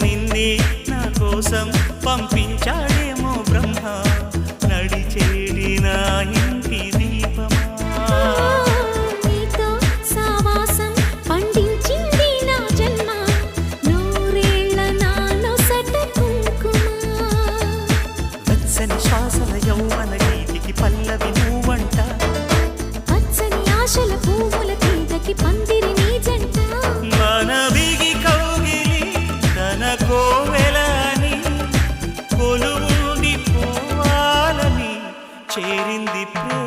నిన్నే నా కోసం పంపించాడేమో బ్రహ్మ నడిచేడి నా ఇంటి దీపమా నీతో సావాసం పండించింది నా జన్మ నూరేళ్ల నాలో సట కుంకుమ వెచ్చని శ్వాసల యౌవన గీతికి పల్లవి నువ్వంట పచ్చని ఆశల పువ్వుల తీగకి పందిరి నీ జంట మనవిగి కౌగిలి తన కోవెలని కొలువుండి పోవాలని చేరింది ప్రేమ